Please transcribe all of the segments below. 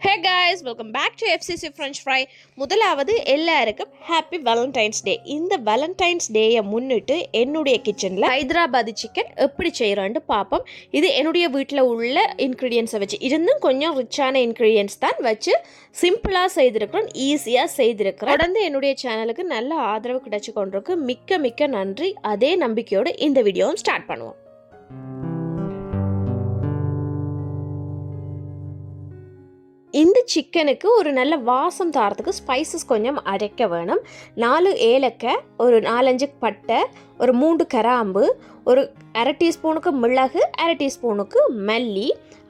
Hey guys, welcome back to FCC French Fry. முதலாவது எல்லாருக்கும் happy Valentine's டே. இந்த Valentine's டேயை முன்னிட்டு என்னுடைய கிச்சனில் ஹைதராபாதி சிக்கன் எப்படி செய்கிறோன்னு பார்ப்போம். இது என்னுடைய வீட்டில் உள்ள இன்க்ரீடியன்ஸை வச்சு இருந்தும் கொஞ்சம் ரிச்சான இன்க்ரீடியன்ஸ் தான் வச்சு சிம்பிளாக செய்திருக்கிறோம், ஈஸியாக செய்திருக்கிறோம். தொடர்ந்து என்னுடைய சேனலுக்கு நல்ல ஆதரவு கிடைச்சி கொண்டிருக்கு. மிக்க மிக்க நன்றி. அதே நம்பிக்கையோடு இந்த வீடியோவும் ஸ்டார்ட் பண்ணுவோம். இந்த சிக்கனுக்கு ஒரு நல்ல வாசம் தரத்துக்கு ஸ்பைசஸ் கொஞ்சம் அரைக்க வேணும். 4 ஏலக்காய், ஒரு 4-5 பட்டை, ஒரு 3 கிராம்பு, ஒரு 1/2 டீஸ்பூனுக்கு மிளகு, 1/2 டீஸ்பூனுக்கு மல்லி,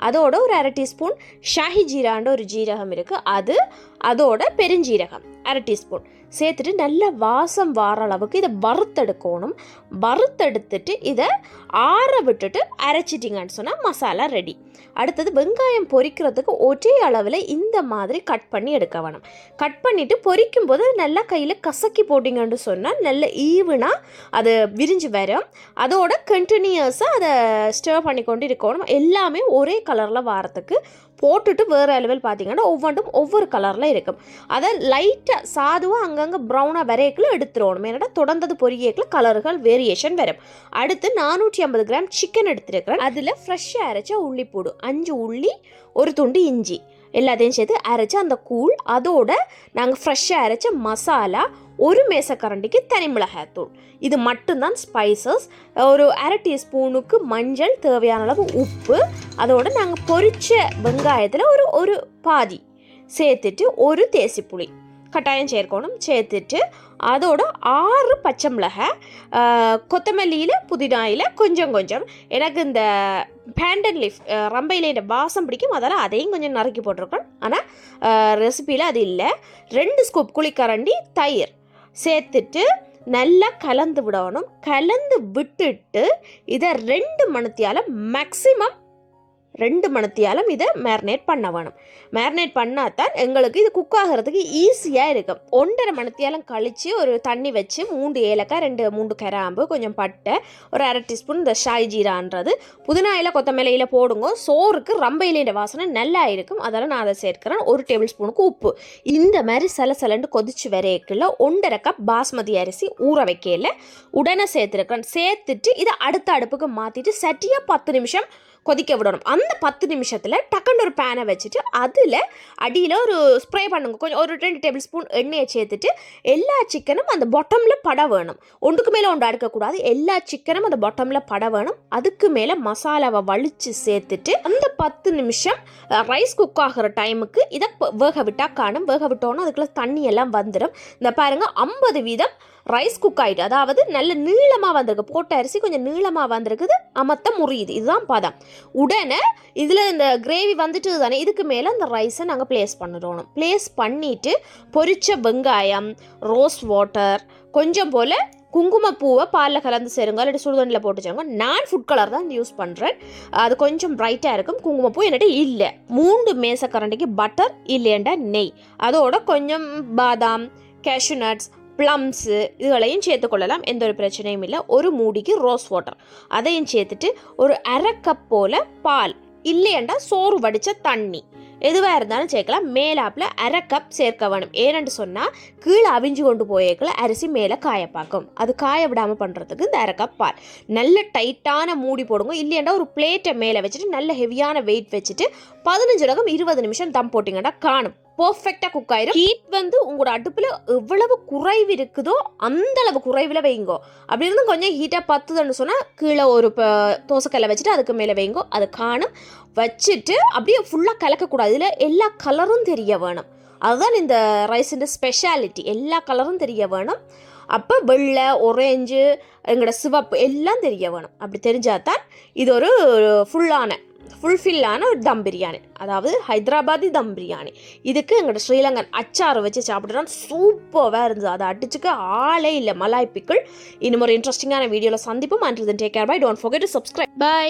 அதோட ஒரு 1/2 டீஸ்பூன் ஷாஹி ஜீரான்ற ஒரு ஜீரகம் இருக்குது, அதோட பெருஞ்சீரகம் 1/2 டீஸ்பூன் சேர்த்துட்டு நல்ல வாசம் வார அளவுக்கு இதை வறுத்தெடுக்கணும். வறுத்தெடுத்துட்டு இதை ஆற விட்டுட்டு அரைச்சிட்டிங்கன்னு சொன்னால் மசாலா ரெடி. அடுத்தது வெங்காயம் பொரிக்கிறதுக்கு ஒரே அளவில் இந்த மாதிரி கட் பண்ணி எடுக்க வேணும். கட் பண்ணிவிட்டு பொரிக்கும் போது நல்லா கையில் கசக்கி போட்டிங்கன்னு சொன்னால் நல்ல ஈவனாக அது விரிஞ்சு வரும். அதோட கண்டினியூஸாக அதை ஸ்டர் பண்ணி கொண்டு இருக்கணும். எல்லாமே ஒரே கலரில் வாரத்துக்கு போட்டுட்டு வேறு அளவில் பார்த்தீங்கன்னா ஒவ்வொன்றும் ஒவ்வொரு கலரில் இருக்கும். அதை லைட்டாக சாதுவாக அங்கங்கே ப்ரௌனாக வரையக்கில் எடுத்துருவோம். ஏன்னா தொடர்ந்தது பொரியக்கில் கலர்கள் வேரியேஷன் வரும். அடுத்து 450 கிராம் சிக்கன் எடுத்துருக்கிறேன். அதில் ஃப்ரெஷ்ஷாக அரைச்ச உள்ளி பூடு, 5 உள்ளி, ஒரு துண்டு இஞ்சி எல்லாத்தையும் சேர்த்து அரைச்சி அந்த கூழ், அதோட நாங்கள் ஃப்ரெஷ்ஷாக அரைச்ச மசாலா, ஒரு மேசக்கரண்டிக்கு தனி மிளகாய்த்தூள், இது மட்டும்தான் ஸ்பைசஸ். ஒரு 1/2 டீஸ்பூனுக்கு மஞ்சள், தேவையான அளவு உப்பு, அதோட நாங்கள் பொரிச்ச வெங்காயத்தில் ஒரு பாதி சேர்த்துட்டு ஒரு தேசிப்புளி கட்டாயம் சேர்க்கணும். சேர்த்துட்டு அதோட 6 பச்சை மிளகாய், கொத்தமல்லியில் புதினாயில் கொஞ்சம் கொஞ்சம். எனக்கு இந்த பேண்டன் லீஃப் ரம்பையில வாசம் பிடிக்கும், அதெல்லாம் அதையும் கொஞ்சம் நறுக்கி போட்டிருக்கேன். ஆனால் ரெசிப்பியில் அது இல்லை. 2 ஸ்கூப் குழிக்கரண்டி தயிர் சேர்த்துட்டு நல்லா கலந்து விடணும். கலந்து விட்டுட்டு இதை 2 மணித்தியாலம் மேக்ஸிமம் 2 மணித்தியாலம் இதை மேரினேட் பண்ண வேணும். மேரினேட் பண்ணால் தான் எங்களுக்கு இது குக் ஆகிறதுக்கு ஈஸியாக இருக்கும். 1.5 மணித்தியாலம் கழித்து ஒரு தண்ணி வச்சு 3 ஏலக்காய், 2-3 கிராம்பு, கொஞ்சம் பட்டை, ஒரு 1/2 டீஸ்பூன் இந்த ஷாய் ஜீரான்றது, புதினாயில் கொத்தமல்லியில் போடுங்க. சோறுக்கு ரம்பையிலேண்ட வாசனை நல்லா இருக்கும். அதெல்லாம் நான் அதை சேர்க்கிறேன். 1 டேபிள் ஸ்பூனுக்கு உப்பு. இந்த மாதிரி சலசலண்டு கொதிச்சு வரையக்குள்ள 1.5 கப் பாஸ்மதி அரிசி ஊற வைக்கல உடனே சேர்த்துருக்கேன். சேர்த்துட்டு இதை அடுத்த அடுப்புக்கு மாற்றிட்டு சட்டியாக 10 நிமிஷம் கொதிக்க விடணும். அந்த 10 நிமிஷத்தில் டக்குன்னு ஒரு பேனை வச்சுட்டு அதில் அடியில் ஒரு ஸ்ப்ரே பண்ணுங்க. கொஞ்சம் ஒரு 2 டேபிள் ஸ்பூன் எண்ணெயை சேர்த்துட்டு எல்லா சிக்கனும் அந்த பாட்டமில் பட வேணும். ஒன்றுக்கு மேலே ஒன்று அடுக்கக்கூடாது. எல்லா சிக்கனும் அந்த பாட்டமில் பட வேணும். அதுக்கு மேலே மசாலாவை வலிச்சு சேர்த்துட்டு அந்த 10 நிமிஷம் ரைஸ் குக் ஆகிற டைமுக்கு இதை வேக விட்டால் காணும். வேக விட்டோன்னா அதுக்குள்ளே தண்ணி எல்லாம் வந்துடும். இந்த பாருங்கள் 50% ரைஸ் குக் ஆகிட்டு, அதாவது நல்ல நீளமாக வந்திருக்கு. போட்ட அரிசி கொஞ்சம் நீளமாக வந்திருக்குது, அமத்த முறியுது. இதுதான் பதம். உடனே இதில் இந்த கிரேவி வந்துட்டு தானே, இதுக்கு மேலே அந்த ரைஸை நாங்கள் ப்ளேஸ் பண்ணிடணும். ப்ளேஸ் பண்ணிவிட்டு பொரிச்ச வெங்காயம், ரோஸ் வாட்டர், கொஞ்சம் போல் குங்குமப்பூவை பாலில் கலந்து சேருங்க, இல்லாட்டி சுடுதண்ணில் போட்டு சேருங்க. நான் ஃபுட் கலர் தான் யூஸ் பண்ணுறேன். அது கொஞ்சம் பிரைட்டாக இருக்கும். குங்குமப்பூ என்னட்டு இல்லை. 3 மேசக்கரண்டிக்கு பட்டர், இல்லையண்டா நெய், அதோட கொஞ்சம் பாதாம், கேஷ்யூ நட்ஸ், ப்ளம்ஸு இதுகளையும் சேர்த்துக்கொள்ளலாம். எந்த ஒரு பிரச்சனையும் இல்லை. ஒரு மூடிக்கு ரோஸ் வாட்டர் அதையும் சேர்த்துட்டு ஒரு 1/2 கப் போல் பால், இல்லையண்டா சோறு வடித்த தண்ணி, எதுவாக இருந்தாலும் சேர்க்கலாம். மேலாப்பில் 1/2 கப் சேர்க்க வேணும். ஏன்னு சொன்னால் கீழே அவிஞ்சு கொண்டு போயேக்கல அரிசி மேலே காய பார்க்கும். அது காய விடாமல் பண்ணுறதுக்கு இந்த 1/2 கப் பால். நல்ல டைட்டான மூடி போடுங்க. இல்லையண்டா ஒரு பிளேட்டை மேலே வச்சுட்டு நல்ல ஹெவியான வெயிட் வச்சுட்டு 15-20 நிமிஷம் தம் போட்டிங்கன்னா காணும். பர்ஃபெக்டாக குக் ஆயிரும். ஹீட் வந்து உங்களோட அடுப்பில் எவ்வளவு குறைவு இருக்குதோ அந்த அளவு குறைவில் வைங்கோ. அப்படி இருந்து கொஞ்சம் ஹீட்டாக பத்துதுன்னு சொன்னால் கீழே ஒரு தோசைக்கல்லை வச்சுட்டு அதுக்கு மேலே வைங்கோ. அது காணும். வச்சுட்டு அப்படியே ஃபுல்லாக கலக்கக்கூடாது. இதில் எல்லா கலரும் தெரிய வேணும். அதுதான் இந்த ரைஸுன்ற ஸ்பெஷாலிட்டி. எல்லா கலரும் தெரிய வேணும். அப்போ வெள்ளை, ஒரேஞ்சு, எங்களோட சிவப்பு எல்லாம் தெரிய வேணும். அப்படி தெரிஞ்சாதான் இது ஒரு ஃபுல்ஃபில்லான ஒரு தம் பிரியாணி, அதாவது ஹைதராபாதி தம் பிரியாணி. இதுக்கு எங்களோட ஸ்ரீலங்கன் அச்சாரை வச்சு சாப்பிட்றோம். சூப்பராக இருந்தது. அதை அடிச்சுக்க ஆளே இல்லை. மலாய் பிக்கிள். இன்னும் ஒரு இன்ட்ரெஸ்டிங்கான வீடியோவில் சந்திப்போம். Until then take care. Bye. Don't forget to subscribe. By.